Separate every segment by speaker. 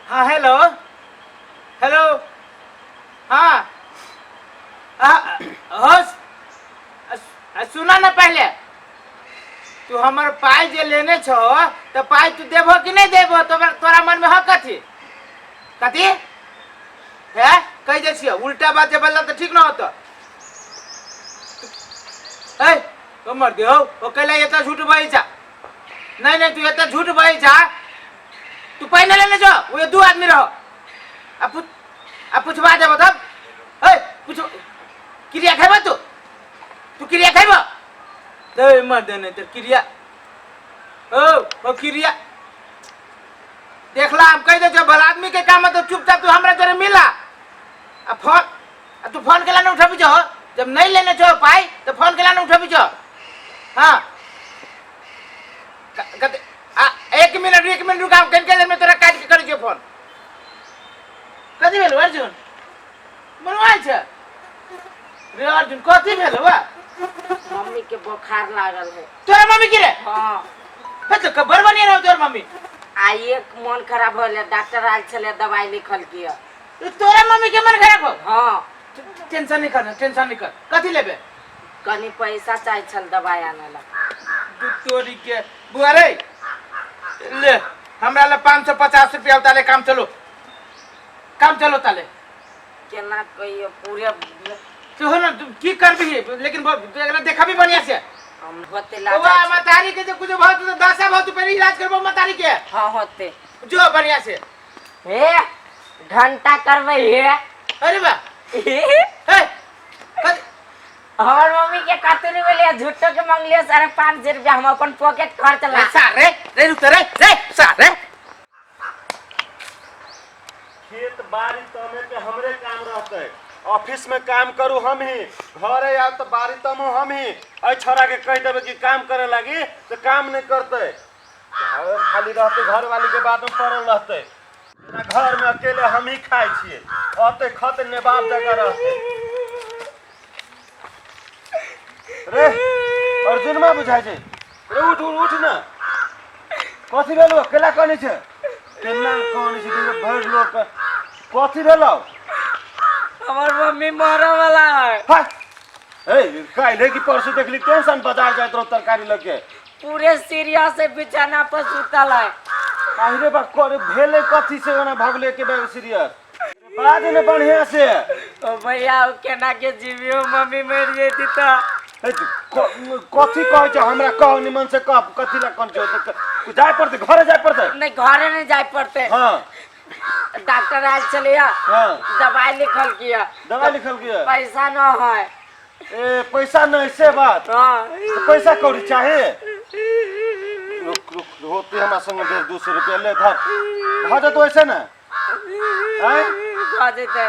Speaker 1: हाँ hello hello हाँ होश सुना ना पहले तू हमर पाई जे लेने छो तो पाई तू देबो कि नहीं देबो तो तोरा मन में हो कथी कथी है कह दे छियो उल्टा बात जे बोलला तो ठीक ना होतो ए तो मर दे हो ओ कहला एता झूठ बोलै छा नहीं नहीं तू एता झूठ बोलै छा तू पहले लेने छो वो दो आदमी रहो अब पूछवा देबो तब ए पूछ क्रिया खाइबो तू क्रिया खाइबो दे मर दे नहीं तो क्रिया ओ क्रिया देखला हम कह दे जो भला आदमी के काम तो चुपचाप तू हमरा जरे मिला तू फोन केला न उठाबी जो जब नहीं लेने छो पाई तो फोन केला न उठाबी जो हां एक मिनट रुका कन के में तोरा काट के करी जो फोन कथी भेल अर्जुन मनवाई छ रे अर्जुन कथी भेल बा
Speaker 2: मम्मी के बुखार लागल है।
Speaker 1: तोरा मम्मी की रे
Speaker 2: हां
Speaker 1: तो खबर बनी रहो तोर मम्मी
Speaker 2: आई एक मन खराब होले डॉक्टर आल छले दवाई लिखल किया
Speaker 1: तोरा मम्मी के मन खराब हो
Speaker 2: हां
Speaker 1: टेंशन नहीं कर कथी लेबे
Speaker 2: कनी पैसा चाहि छल दवाई आने ला
Speaker 1: तोरी के बुआ रे ले हमरा ले 550 रुपया ताले काम चलो ताले
Speaker 2: केना कहियो पूरे
Speaker 1: तो हो ना की करबी लेकिन एकरा देखा भी बढ़िया से
Speaker 2: हम होते ला
Speaker 1: बुआ मतारी के कुछ बहुत तो 10 बहुत पहले इलाज करबो मतारी के
Speaker 2: हां होते
Speaker 1: जो बढ़िया से
Speaker 2: हे घंटा करबे हे
Speaker 1: अरे बा हे
Speaker 2: हमार मम्मी के कातरी बोले झूठो के मांगलियो 550 रुपया हम अपन पॉकेट खर्च ला
Speaker 1: सारे रे रुक रे सारे
Speaker 3: खेत बाड़ी तमे के हमरे काम रहते ऑफिस में काम करू हम ही घरे आब तो बाड़ी तमो हम ही ए छोरा के कह देबे कि काम करे लगी तो काम नहीं करते खाली रहते घर वाली के बात में पड़ल रहते घर में अकेले हम ही खाए छिए अते खत नवाब जगह रहते रे अर्जुन मा बुझाइ छै रे उठ ना कथि भेलो केला कने छै केना कने छै कि भर लोग कथि भेलो
Speaker 2: हमार मम्मी मरे वाला है
Speaker 3: हाय ए काइले की परसों देखली टेंशन बाजार जाइत रहो तरकारी लेके
Speaker 2: पूरे सीरिया से बिछाना पर सुतल है
Speaker 3: काहे बा करे भेले कथि से ओना भगले के बे सीरियस बात ने बढ़िया से
Speaker 2: ओ भैया केना के जीवियो मम्मी मर जेती त
Speaker 3: कथि कहै छ हमरा कह निमन से कह कथि ला कन छ जाय पड़ते घरे जाय पड़ते
Speaker 2: नहीं घरे नहीं जाय पड़ते
Speaker 3: हां
Speaker 2: डॉक्टर आज चलिया
Speaker 3: हां
Speaker 2: दवाई लिखल किया पैसा न है
Speaker 3: ए पैसा नहीं से बात
Speaker 2: हां
Speaker 3: तो पैसा कौड़ी चाहे रुक होते हमरा संग 200 रुपया ले धर भज तो ऐसे ना हैं
Speaker 2: भजते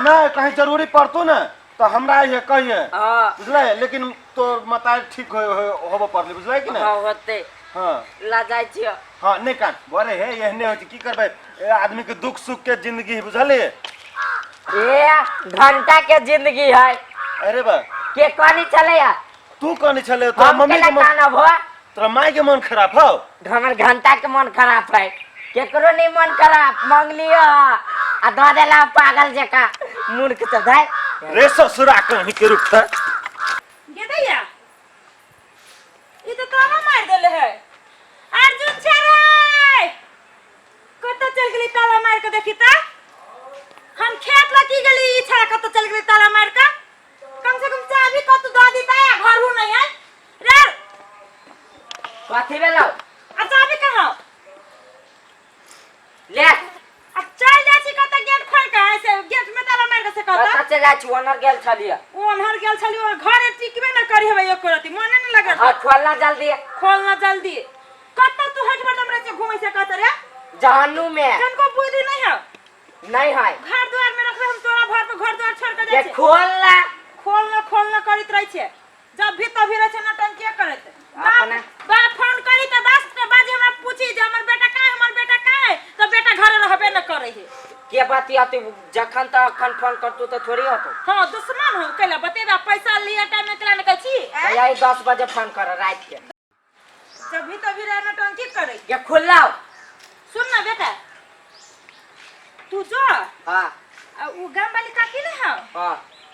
Speaker 3: ना कहीं जरूरी पड़तो ना तो हमरा ये कहिए
Speaker 2: हां
Speaker 3: बुझले लेकिन तो मता ठीक होबो पड़ले बुझले कि ना
Speaker 2: हां होते
Speaker 3: हां
Speaker 2: ला जाय छियो
Speaker 3: हां नहीं कान बरे है एहने होय की करबे आदमी के दुख सुख के जिंदगी बुझले
Speaker 2: ए घंटा के जिंदगी है
Speaker 3: अरे बा
Speaker 2: के कनी चले या
Speaker 3: तू कनी चले तो मम्मी के मन
Speaker 2: हो
Speaker 3: तोरा माई के मन खराब हो
Speaker 2: हमर घंटा के मन खराब है केकरो नहीं मन खराब मांगलियो आ द देला पागल जका मूर्ख त धाय
Speaker 3: रे ससुरा कहीं के रुक था
Speaker 4: गे दैया ई तो ताला मार देले है अर्जुन छरे कत चल गेली ताला मार के देखी त हम खेत लगी गेली ई छरा कत चल गेली ताला मार के कम से कम चाबी कत द दीता है घर हु नहीं है रे
Speaker 2: कथि भेलो
Speaker 4: आ चाबी कहां
Speaker 2: ले
Speaker 4: अब चल जासी कत गेट खोल के ऐसे गेट में ताला मार के से कत
Speaker 2: कत चला छु ओनर गेल छलिया
Speaker 4: ओनहर गेल छली और घरे टिकबे न करी हवे एको रति मने न लगे
Speaker 2: हां खोलना
Speaker 4: जल्दी कत तू हट बड़ हमरा से घुमै से कत रे
Speaker 2: जहन्नुम में
Speaker 4: जनको बुद्धि नहीं है
Speaker 2: नहीं है
Speaker 4: घर द्वार में रखले हम तोरा घर पे घर द्वार छोड़ के जाय
Speaker 2: ये खोलना
Speaker 4: करित रही छे जब भी तभी रहे न टंकी करत
Speaker 2: अपना
Speaker 4: बाप फोन करी त 10 के बाद हमरा पूछी जे हमर बेटा का है तो बेटा घरे रहबे न करे है
Speaker 2: के बातिया तू जखन त अखन फोन करतू त थोड़ी होतो
Speaker 4: हां दुश्मन हो केला बतेबा पैसा लिया टाइम में केला न कहै छी
Speaker 2: यही 10 बजे फोन कर रात के
Speaker 4: जब भी तभी रहे न टंकी करे
Speaker 2: ये खुल्ला
Speaker 4: सुन ना बेटा तू जो
Speaker 1: हाँ
Speaker 4: उ गांव वाली काकी न है
Speaker 1: हाँ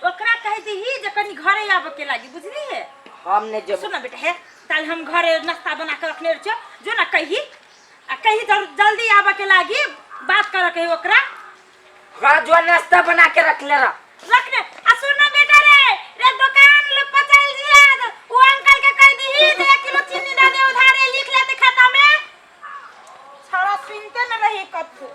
Speaker 4: ओकरा कह दही जे कनी घरे आवे के लागी बुझली है।
Speaker 2: हमने जो
Speaker 4: सुन बेटा है ताल हम घरे नाश्ता बना के रखने छ जो ना कही आ कही जल्दी आवे के लागी बात कर कही ओकरा
Speaker 2: हाँ जो नाश्ता बना के रख ले रहा
Speaker 4: रखने आ सुन ना बेटा रे दुकान ले पचाइल दिया वो अंकल के कह दही 1 किलो चीनी दे दे उधारे लिख लेते खाता में सारा सुनते न रही कथू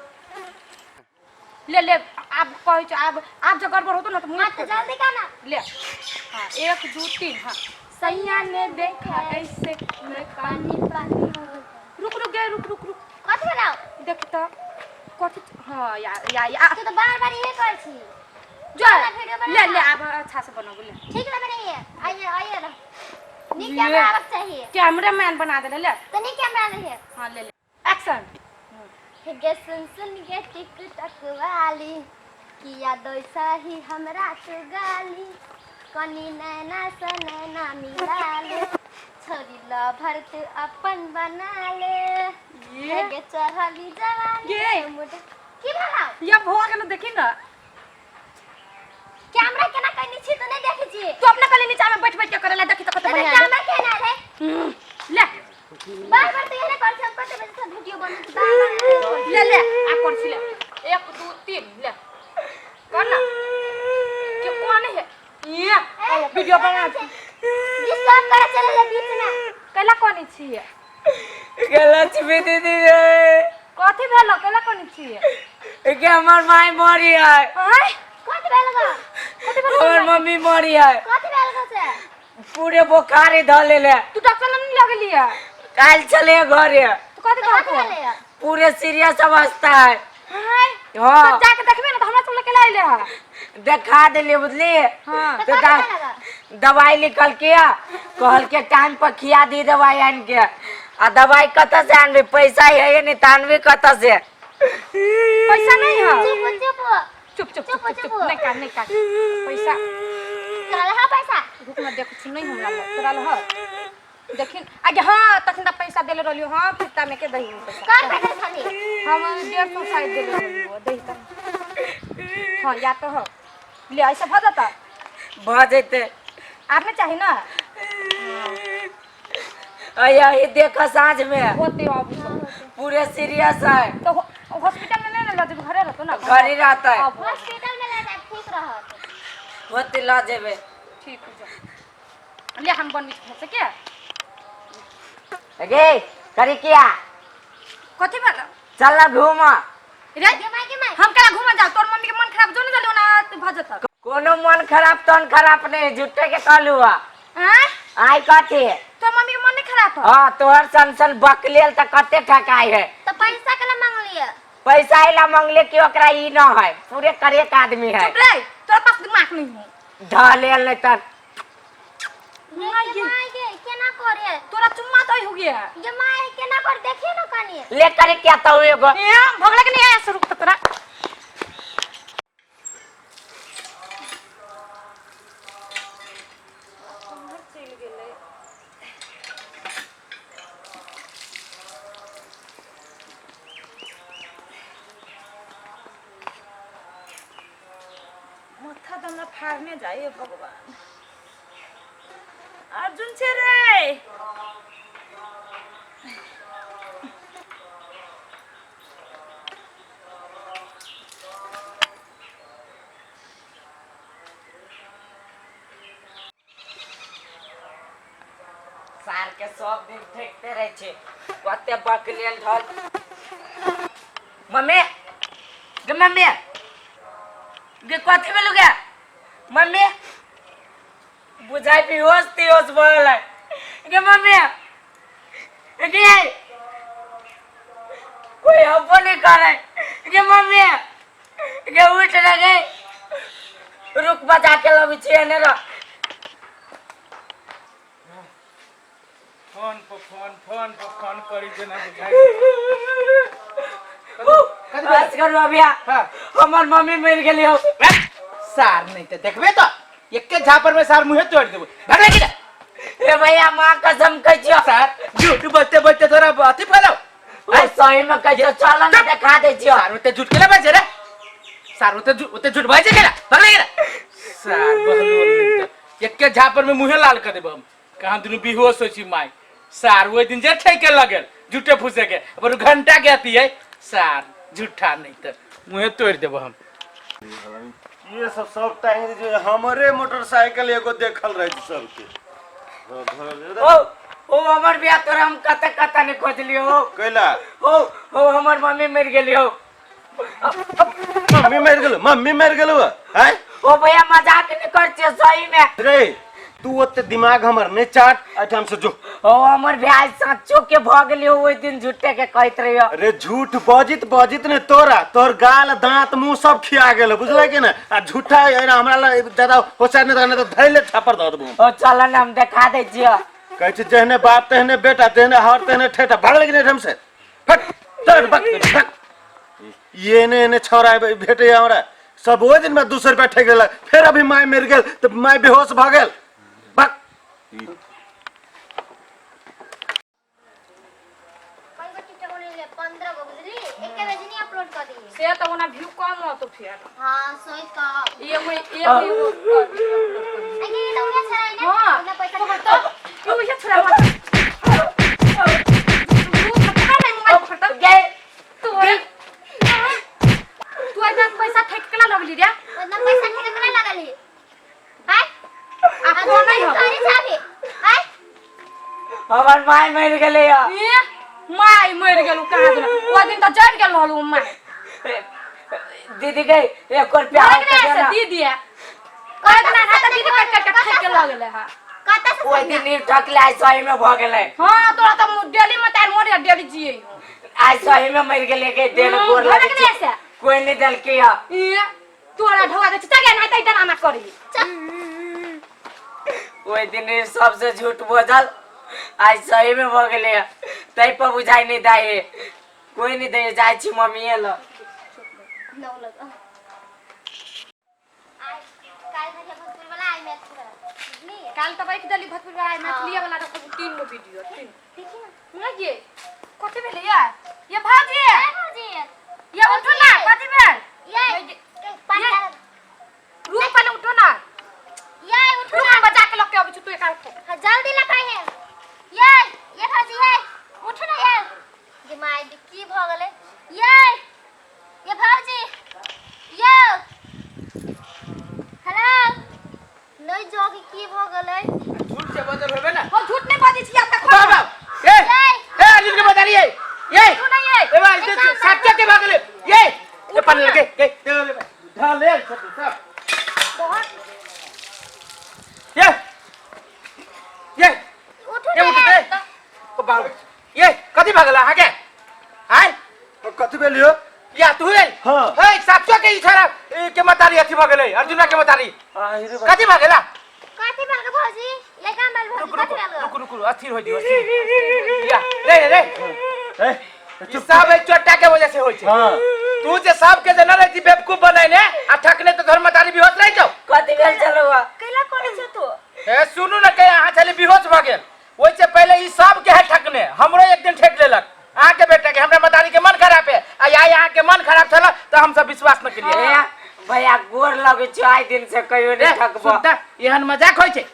Speaker 5: ले ले आप पहुंच आप जो गड़बड़ होतो ना तो मुझे
Speaker 6: जल्दी का ना
Speaker 5: ले हाँ 1 2 3 हाँ सैया ने देखा ऐसे मैं
Speaker 6: पानी पानी हो गया।
Speaker 5: रुक रुक गए रुक रुक रुक
Speaker 6: कथी बनाओ
Speaker 5: देख तो कथी हाँ या
Speaker 6: तू तो बार-बार ये कर छी
Speaker 5: जो
Speaker 6: वीडियो बना
Speaker 5: ले ले आप अच्छा से बनाओ ले
Speaker 6: ठीक लग रही है। आइए आइए ना नी कैमरा आवक चाहिए
Speaker 5: कैमरामैन बना दे ले
Speaker 6: तो नी कैमरा नहीं है।
Speaker 5: हाँ ले एक्शन
Speaker 6: गे सुन गे टिकटक वाली किया दोसा ही हमरा तू गाली कनी नैना से नैना मिला ले छोरी लभर तू अपन बना ले गे चढ़ली जवानी
Speaker 5: ये।
Speaker 6: मुझे की बनाओ
Speaker 5: या भोग न देखी ना
Speaker 6: कैमरा केना कनी छी तो नहीं देखी छी
Speaker 5: तू अपना कली नीचा में बैठ बैठ के करे ले देखी तो कत बढ़िया
Speaker 6: कैमरा केना रे
Speaker 5: ले
Speaker 6: बार-बार तो ये नहीं कर सकते कते बजे से वीडियो बनत बार-बार
Speaker 5: ले ले आ कर छी ले 1 2 3 ले कर ना क्यों कौन है ये वीडियो बना
Speaker 6: डिस्टर्ब करे चले ले बीच में
Speaker 5: कैला कोनी छिए
Speaker 2: लक्ष्मी दीदी रे
Speaker 5: कथी भेलो कैला कोनी छिए
Speaker 2: के हमर माई मरी है
Speaker 5: हाय
Speaker 6: कथी भेल गो
Speaker 2: हमर मम्मी मरी है
Speaker 6: कथी भेल गो से
Speaker 2: पूरे बुखार ध ले
Speaker 5: तू डॉक्टर नहीं लगली है
Speaker 2: काल चले घरे
Speaker 5: तू कथी
Speaker 6: कथी
Speaker 5: कहत
Speaker 6: भेल
Speaker 2: पूरे सीरियस अवस्था है
Speaker 5: हाय
Speaker 2: हाँ
Speaker 5: तो जाके देखबे ना तो हमरा सब लेके लाइले है
Speaker 2: देखा दिली बुझली
Speaker 5: हां
Speaker 6: तो
Speaker 2: तो
Speaker 6: कथी लगा
Speaker 2: दवाई लिखल के कहल के टाइम पर खिया दी दवाई आन के आ दवाई कत से आनबे पैसा है नहीं तानबे कत से
Speaker 5: पैसा नहीं है
Speaker 6: चुप चुप
Speaker 5: चुप चुप चुप नहीं काट पैसा
Speaker 6: चल हा पैसा
Speaker 5: रुक ना देखो सुन नहीं हमरा लग तोरा ल देखिन आगे हां तखन दा पैसा देले रहलियो हां फिरता में के दही पैसा
Speaker 6: कर पैसा खाली
Speaker 5: हम 150 साइड देले रहलियो दही त हां या तो हो ले ऐसा भ जाता
Speaker 2: भ जते
Speaker 5: आपने चाहिए ना
Speaker 2: अया ये देखा साँझ में
Speaker 5: होते अब
Speaker 2: पूरे सीरियस है
Speaker 5: तो हॉस्पिटल में नहीं ना जब घरे रहतो ना
Speaker 2: घर ही रहता है
Speaker 6: हॉस्पिटल में ले जा ठीक रहत
Speaker 2: होते ला जेबे
Speaker 5: ठीक हो जा ले हम बन से क्या
Speaker 2: गे करी क्या
Speaker 5: कथी वाला
Speaker 2: चल ना घूम
Speaker 5: रे
Speaker 6: के माई
Speaker 5: हम कला घुमा जा तोर मम्मी के मन खराब जो नहीं ना भजत
Speaker 2: कोनो मन खराब तन खराब नहीं झूठे के कहलू
Speaker 5: हैं
Speaker 2: आई कथी
Speaker 5: तोर मम्मी के मन नहीं खराब है
Speaker 2: हाँ तोहर सन बक लेल त कते ठकाई है
Speaker 6: तो पैसा केला मांग लिया
Speaker 2: पैसा इला मांगले कि ओकरा ई न है पूरे करेक आदमी है
Speaker 5: चुप रे तोरा पास दिमाग नहीं है
Speaker 2: ध लेल नहीं त
Speaker 6: माई के केना करे
Speaker 5: तोरा चुम्मा तो हो गया
Speaker 6: ये माई केना कर देखिए ना कनी
Speaker 2: ले करे क्या तो एगो
Speaker 5: ए भगला के नहीं आया शुरू तो तोरा
Speaker 4: माथा दम फाड़ने जाए भगवान अर्जुन छे रे
Speaker 2: सार के सब दिन फेंकते रहे छे कते बक लेल ढल मम्मी गे मम्मी गे कथी भेलु गे मम्मी बुझाई भी होश बोल है गे मम्मी गे कोई हब्बो नहीं करे गे मम्मी गे उठ ना गे रुक बजा के लबी छे ने रो
Speaker 1: फोन पर करी जेना बुझाई
Speaker 2: बस करो अभिया हमर मम्मी मर गेली हो
Speaker 1: सार नहीं तो देखबे तो एके झापर में सार मुंह तोड़ देबो भगले कि
Speaker 2: ए भैया मां कसम कहियो
Speaker 1: सार झूठ बोलते बोलते तोरा अथी फैलाओ
Speaker 2: ओ सही में कहियो चल ना दिखा दे छियो
Speaker 1: सार में ते झूठ केला बजे रे सार उते झूठ भाई गेला पकड़े गेला सार बहलोल नहीं तो एक के झापर में मुंहे लाल कर देब हम कहां दुनु बेहोश हो छी माई सार वो दिन जे ठेके लगल झूठे फुसे के पर घंटा के आती है सार झूठा नहीं तो मुंहे तोड़ देब हम
Speaker 3: ये सब टाइम जो हमारे मोटरसाइकिल एगो देखल रहे सबके
Speaker 2: ओ हमर बिया तोरा हम कत ने खोज लियो
Speaker 3: कैला
Speaker 2: ओ हमर मम्मी मर गेली हो
Speaker 3: मम्मी मर गेलो हैं
Speaker 2: ओ भैया मजाक नहीं करछे सही में
Speaker 3: रे तू ओते दिमाग हमर नहीं चाट आइटम से जो
Speaker 2: ओ हमर भाई सच्चो के भ गेली हो ओइ दिन झूठे के कहत रहियो
Speaker 3: अरे झूठ बजित ने तोर गाल दांत मुंह सब खिया गेल बुझले कि ना आ झूठा हमरा ला ज्यादा होशियार नहीं तो धैले थप्पड़ दे देबो
Speaker 2: ओ चल ना हम दिखा दे जियो
Speaker 3: कहै छै जहने बाप तहने बेटा तहने हर तहने ठेठा भाग लगे नहीं हमसे फट चल बक ये ने छोरा भेटे हमरा सब ओइ दिन में 200 रुपया ठेक गेल फिर अभी माय मर गेल तो माय बेहोश भ गेल बक
Speaker 6: अपलोड कर दिए
Speaker 5: से तो ओना व्यू कम हो तो फिर
Speaker 6: हाँ सोई का
Speaker 5: ये मैं
Speaker 6: अगे तो उन्हें छराई ने
Speaker 5: हां
Speaker 6: उन्हें पैसा
Speaker 5: तो क्यों ये छरा मत तू इतना पैसा ठेकला लगली रे
Speaker 6: उतना पैसा ठेकने लगली हाय
Speaker 5: आ कौन नहीं हो
Speaker 6: गाड़ी चाबी हाय
Speaker 2: हमर माय मर गेली हो
Speaker 5: ये माय मर गेलु कहां दिन ओ दिन तो जड़ गेल रहलु माय
Speaker 2: दीदी गई 1 रुपया
Speaker 5: लगने से दीदी है कह देना है तो दीदी कट ठेक के लगले है
Speaker 6: कत से
Speaker 2: ओइ दिन नी ठकले आई सही में भ गेलै
Speaker 5: हां तोरा तो डेली में तार मोर डेली जिए
Speaker 2: आई सही में मर गेले के देन गोर लगे
Speaker 5: लगने से
Speaker 2: कोई नहीं दल के या
Speaker 5: ये तोरा ढवा दे चगे नहीं त इतना मत करी
Speaker 2: ओइ दिन सबसे झूठ बोझल आज सही में भ गेले तै पर बुझाई नहीं दाए कोई नहीं दे जाय छी मम्मी ल
Speaker 6: नौ लगा आज काल भरिया भोजपुर वाला आई मैच बुझली
Speaker 5: काल तो बैठ दली भोजपुर वाला मैथिली वाला तो 3 गो वीडियो 3
Speaker 6: देखी ना
Speaker 5: ना ये कते भेले यार ये भाजी
Speaker 6: ए भाजी
Speaker 5: ये उठो ना कते भेल
Speaker 6: ये पानी
Speaker 5: रूम पहले उठो ना
Speaker 6: ये उठो
Speaker 5: रूम
Speaker 6: ना
Speaker 5: बजा के लग के अभी तू एक
Speaker 6: हाँ, जल्दी ला पाए हैं ये भाजी है उठो ना यार ये माय की भ गेले ये भाजी ये हेलो नहीं जोगी की भ गेले
Speaker 1: झूठ से बदल होबे ना
Speaker 5: हम झूठ नहीं बाजी छी अब तक
Speaker 1: बाबा ए अजीब के बता रही है ये
Speaker 5: तू नहीं है
Speaker 1: ए भाई ये सच्चे के भागले ये पानी लगे के ढाल ले सब
Speaker 5: बहुत
Speaker 1: ये
Speaker 6: उठो
Speaker 1: ये
Speaker 6: ना
Speaker 1: उठते ओ बाबू ये कथि भागला आगे हाय
Speaker 3: कथि बेलियो
Speaker 1: या तू है
Speaker 3: हाँ।
Speaker 1: ए सच्चे के इशारा के मतारी अथि भागले अर्जुना के मतारी कथि भागला
Speaker 6: काठी भाग भाजी ले का माल भाजी काठी भाग
Speaker 1: रुक अस्थिर हो दियो अस्थिर या रे
Speaker 3: ए
Speaker 1: ई सब एक चोटा के वजह से होय छै
Speaker 3: हां
Speaker 1: तू जे सब के जना रहती बेवकूफ बनाइने आ ठकने तो धर्म मतारी भी होत रह जाओ
Speaker 2: कथि भेल चलो
Speaker 6: कैला करे छ तू
Speaker 1: ए सुनू न के अहाँ चले बेहोश भ गेल ओइ से पहले ई सब के है ठकने हमरो एक दिन ठेक लेलक अहाँ के बेटा के हमरा मतारी के मन खराब है आ या यहाँ के मन खराब छला तो हम सब विश्वास न करिए
Speaker 2: ए भैया गोर लगे छ आई दिन से कहियो नहीं ठकबो
Speaker 1: सुनता एहन मजाक होय छै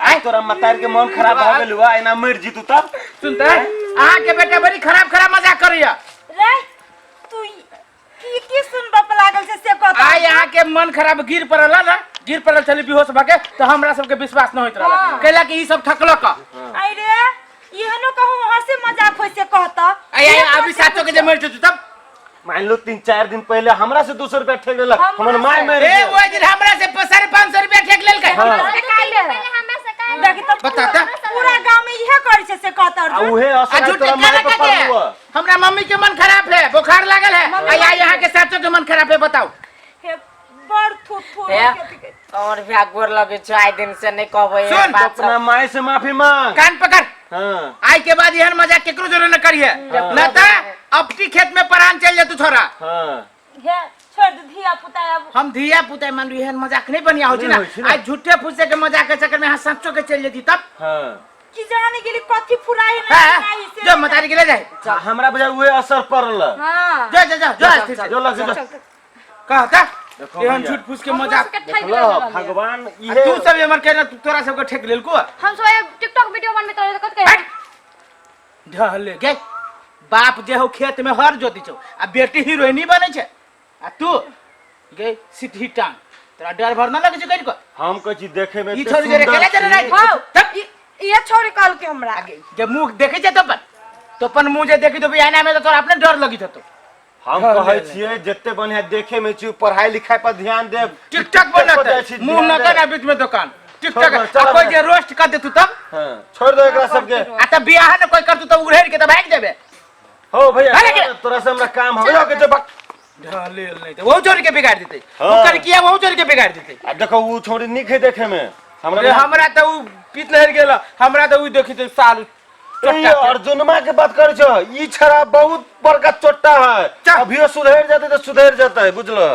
Speaker 3: आई तोरा मतार के मन खराब भ गेल हुआ एना मर जीतू तब
Speaker 1: सुनता अहाँ के बेटा बड़ी खराब मजाक करैया
Speaker 4: रे तू की सुन बाप लागल से कहता
Speaker 1: आ यहाँ के मन खराब गिर पड़ल ना गिर पड़ल चली बेहोश भ के तो हमरा सब के विश्वास न होइत रहल कैला कि ई सब ठकलक
Speaker 4: आई रे इहनो कहूं हंसे मजाक होय से कहता
Speaker 1: अभी साचो के जे मर जेतु तब
Speaker 3: मान लो 3-4 दिन पहले हमरा से 200 रुपया ठेक लेलक हमर माय मर
Speaker 1: ए
Speaker 3: गेल
Speaker 1: वो दिन हमरा से 550 रुपया ठेक लेल के
Speaker 6: पहले हमरा से का
Speaker 4: देखी तो
Speaker 1: बता ता
Speaker 4: पूरा गांव में इहे करे से कहता
Speaker 3: आ उहे
Speaker 1: आ
Speaker 3: असर
Speaker 1: झूठ
Speaker 3: तोरा
Speaker 1: कहला
Speaker 3: माय पर
Speaker 1: के
Speaker 3: पड़लुआ
Speaker 1: हमरा मम्मी के मन खराब है बुखार लागल है आ यहाँ के साचो के मन खराब है बताओ
Speaker 4: हे बड़ थुथु
Speaker 2: ए और भैया गोर लगे छ आई दिन से नहीं कहबो ये
Speaker 1: सुन,
Speaker 2: बात
Speaker 3: अपना माय से माफी मांग
Speaker 1: कान पकड़
Speaker 3: हां
Speaker 1: आई के बाद यहन मजाक केकरो जरूर न करिए न ता अपनी खेत में परान चल जा तू छोरा
Speaker 3: हां
Speaker 4: हे छोड़ दे धिया पुता अब
Speaker 1: हम धिया पुता मान ली यहन मजाक नहीं बनिया हो
Speaker 3: नहीं होई छी
Speaker 1: ना
Speaker 3: ना।
Speaker 1: आज झूठे फूसे के मजाक के चक्कर में यहाँ सच्चो के चल जेती तब
Speaker 3: हां
Speaker 4: की जाने के लिए कथी फुराई
Speaker 1: हाँ,
Speaker 4: नहीं से
Speaker 1: जो मतारी के ले जाए
Speaker 3: हमरा बजा उहे असर पड़ल
Speaker 5: हां
Speaker 1: जो
Speaker 3: जो लग जा
Speaker 1: कहता
Speaker 3: देखो
Speaker 1: एहन
Speaker 3: भैया।
Speaker 1: झूठ फूस के मजाक
Speaker 3: देखलो भगवान
Speaker 1: आ
Speaker 3: इहे
Speaker 1: तू सब हमर कहना तोरा सबके ठेक लेल को
Speaker 5: हम सब टिकटॉक वीडियो बनबे तो कत कहे
Speaker 1: ढहले गे बाप जे हो खेत में हर जोती छौ आ बेटी हीरोइनी बने छै आ तू गे सिटी टांग तोरा डर भर ना लगे छै कहि को
Speaker 3: हम कहै छी देखे में
Speaker 1: ई
Speaker 3: एते
Speaker 1: छोरी जे
Speaker 3: सुंदर
Speaker 1: केला जरे
Speaker 3: छी।
Speaker 1: नहीं
Speaker 2: हां
Speaker 1: तब
Speaker 2: ये छोरी कॉल के हमरा
Speaker 1: आगे जे मुंह देखे छै तो अपन मुंह जे देखी तो बियाना में तो तोरा अपने डर लगी तो
Speaker 3: हम कहै छियै जते बढ़िया देखे में छी पढ़ाई लिखाई पर ध्यान देब
Speaker 1: टिकटॉक बनत मुंह न कर बीच में दुकान टिकटॉक
Speaker 3: चल,
Speaker 1: आ कोई जे रोस्ट कर दे तू तब
Speaker 3: हां छोड़ दो एकरा सबके
Speaker 1: आ तब बियाह न कोई कर तू तो उड़ेर के तब भाग देबे
Speaker 3: हो भैया
Speaker 1: अरे के-
Speaker 3: तोरा से हमरा काम हो के जब
Speaker 1: ढले नहीं तो वो चोरी के बिगाड़ देते
Speaker 3: हाँ।
Speaker 1: वो कर किया वो चोरी के बिगाड़ देते
Speaker 3: अब देखो वो छोड़ी निक है देखे में
Speaker 1: अरे
Speaker 3: हमरा
Speaker 1: हमरा तो उ पीत लहर गेल हमरा तो उ देखी तो साल
Speaker 3: ये अर्जुनमा के बात कर छो ई छरा बहुत बड़का चोट्टा है
Speaker 1: चल।
Speaker 3: अभियो सुधर जाते तो सुधर जाता है बुझलो